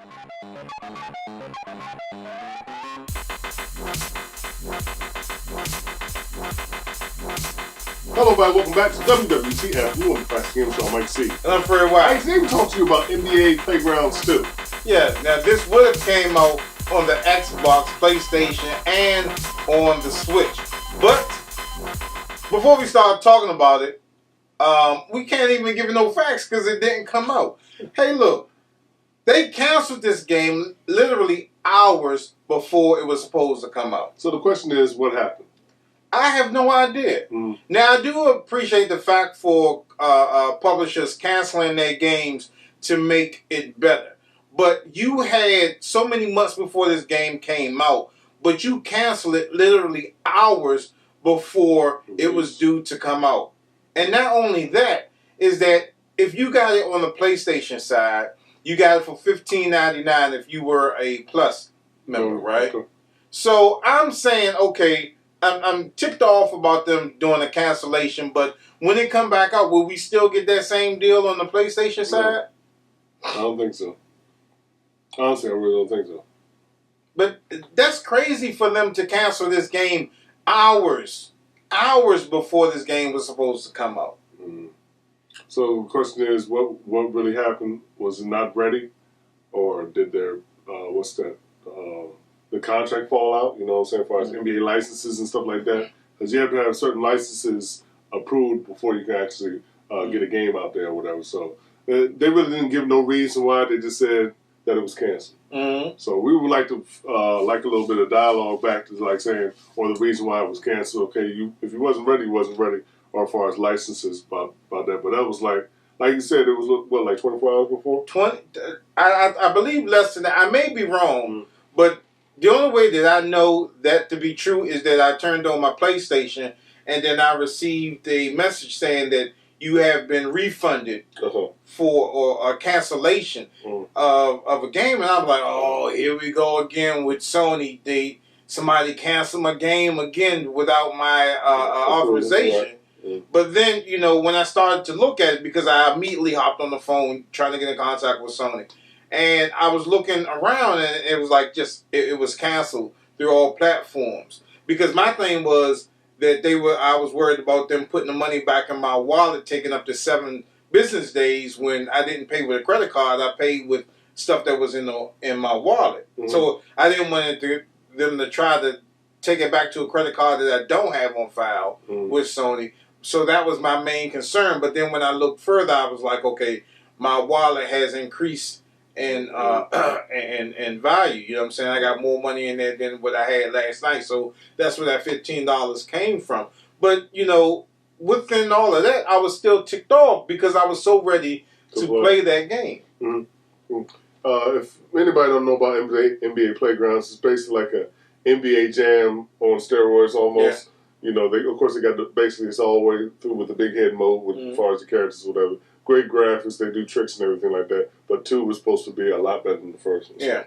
Hello, everybody. Welcome back to WWTF. You on the Classic Game Show, MikeC. And I'm Fred White. I didn't even talk to you about NBA Playgrounds 2. Yeah, now this would have came out on the Xbox, PlayStation, and on the Switch. But before we start talking about it, we can't even give it no facts because it didn't come out. Hey, look, they canceled this game literally hours before it was supposed to come out. So the question is, what happened? I have no idea. Now, I do appreciate the fact for publishers canceling their games to make it better. But you had so many months before this game came out, but you canceled it literally hours before it was due to come out. And not only that, is that if you got it on the PlayStation side, you got it for $15.99 if you were a Plus member, right? Okay. So I'm saying, okay, I'm ticked off about them doing a cancellation, but when it come back out, will we still get that same deal on the PlayStation side? I don't think so. Honestly, I really don't think so. But that's crazy for them to cancel this game hours before this game was supposed to come out. So the question is, what really happened? Was it not ready? Or did their, the contract fall out, you know what I'm saying, as far as NBA licenses and stuff like that? Because you have to have certain licenses approved before you can actually get a game out there or whatever. So they really didn't give no reason why. They just said that it was canceled. So we would like to like a little bit of dialogue back to like saying, or the reason why it was canceled. Okay, if you wasn't ready, you wasn't ready, or as far as licenses about that. But that was like you said, it was what, like 24 hours before? I believe less than that. I may be wrong, but the only way that I know that to be true is that I turned on my PlayStation and then I received a message saying that you have been refunded for a cancellation of a game. And I'm like, oh, here we go again with Sony. Somebody canceled my game again without my authorization. But then, you know, when I started to look at it, because I immediately hopped on the phone trying to get in contact with Sony. And I was looking around, and it was like it was canceled through all platforms. Because my thing was that I was worried about them putting the money back in my wallet, taking up to 7 business days when I didn't pay with a credit card. I paid with stuff that was in my wallet. So I didn't want them to try to take it back to a credit card that I don't have on file with Sony. So that was my main concern. But then when I looked further, I was like, okay, my wallet has increased in value. You know what I'm saying? I got more money in there than what I had last night. So that's where that $15 came from. But, you know, within all of that, I was still ticked off because I was so ready to play that game. If anybody don't know about NBA Playgrounds, it's basically like a NBA Jam on steroids almost. You know, of course they got basically it's all the way through with the big head mode with as far as the characters or whatever. Great graphics, they do tricks and everything like that. But 2 was supposed to be a lot better than the first one. So. Yeah.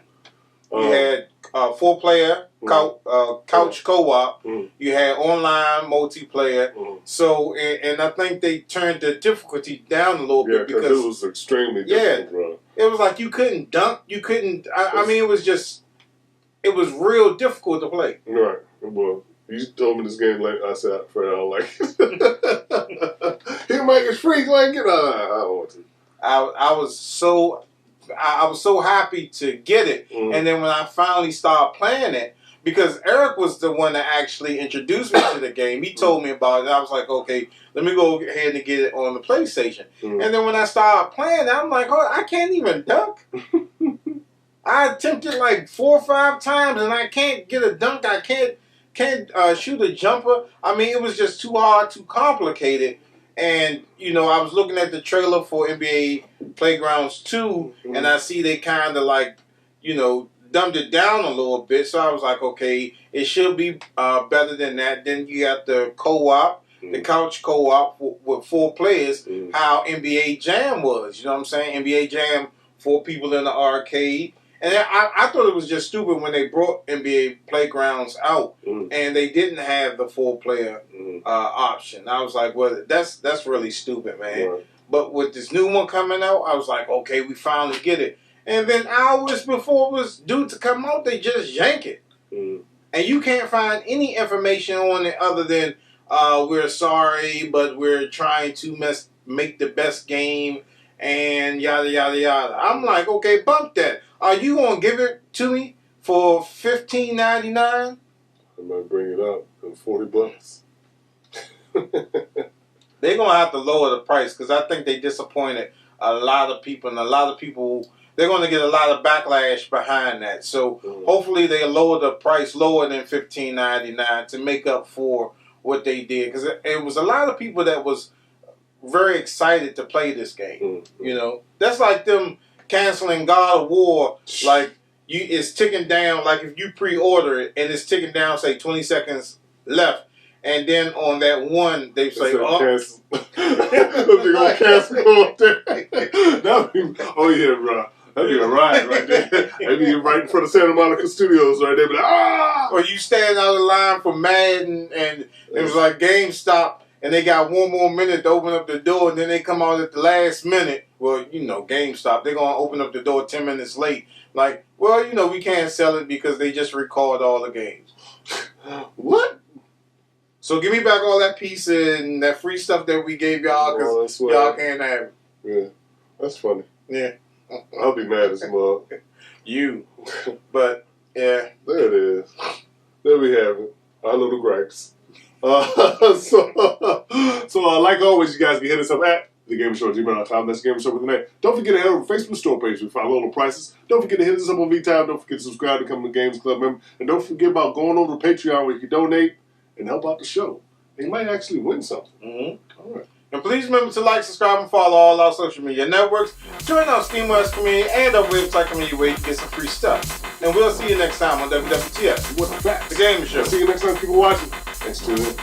You had 4-player couch co-op. You had online multiplayer. So, and I think they turned the difficulty down a little bit because it was extremely difficult, bro. It was like you couldn't dunk. You couldn't. I mean, it was real difficult to play. Right. Well, you told me this game, like I said, Fred, I don't like it. He might get free, go ahead and get on. I don't want to. I was so happy to get it, and then when I finally started playing it, because Eric was the one that actually introduced me to the game. He told me about it. I was like, okay, let me go ahead and get it on the PlayStation. And then when I started playing, I'm like, oh, I can't even dunk. I attempted like 4 or 5 times, and I can't get a dunk. I can't shoot a jumper. I mean, it was just too hard, too complicated. And, you know, I was looking at the trailer for NBA Playgrounds 2, and I see they kind of like, you know, dumbed it down a little bit. So I was like, okay, it should be better than that. Then you got the co-op, the couch co-op with 4 players, how NBA Jam was. You know what I'm saying? NBA Jam, 4 people in the arcade. And I thought it was just stupid when they brought NBA Playgrounds out and they didn't have the 4-player option. I was like, well, that's really stupid, man. Right. But with this new one coming out, I was like, okay, we finally get it. and then hours before it was due to come out, they just yank it. Mm. And you can't find any information on it other than we're sorry, but we're trying to make the best game and yada yada yada. I'm like, okay, bump that. Are you gonna give it to me for $15.99? I might bring it up for $40. They're gonna have to lower the price because I think they disappointed a lot of people, and a lot of people, they're gonna get a lot of backlash behind that. So hopefully they lower the price lower than $15.99 to make up for what they did, because it was a lot of people that was very excited to play this game. You know, that's like them canceling God of War. Like it's ticking down. Like if you pre-order it and it's ticking down, say 20 seconds left. And then on that one, they say, "Oh, cancel." They're gonna cancel up there. Oh yeah, bro, that'd be a ride right there. That'd be right in front of Santa Monica Studios, right there. Be like, ah! Or you stand out of line for Madden, and it was like GameStop, and they got one more minute to open up the door, and then they come out at the last minute. Well, you know, GameStop, they're gonna open up the door 10 minutes late. Like, well, you know, we can't sell it because they just recalled all the games. What? So give me back all that piece and that free stuff that we gave y'all, because y'all can't have it. Yeah, that's funny. Yeah. I'll be mad as mug. You. But, yeah. There it is. There we have it. Our little gripes. So like always, you guys can hit us up at thagamersshow@gmail.com. That's Gamer Show with an A. Don't forget to head over to the Facebook store page. We find little prices. Don't forget to hit us up on vTime. Don't forget to subscribe to become a Games Club member. And don't forget about going over to Patreon where you can donate and help out the show. You might actually win something. All right. And please remember to like, subscribe, and follow all our social media networks. Join our SteamWest community and our website community where you can get some free stuff. And we'll see you next time on WWTF. What's the fact? The Gamer Show. See you next time, people watching. Thanks for tuning in.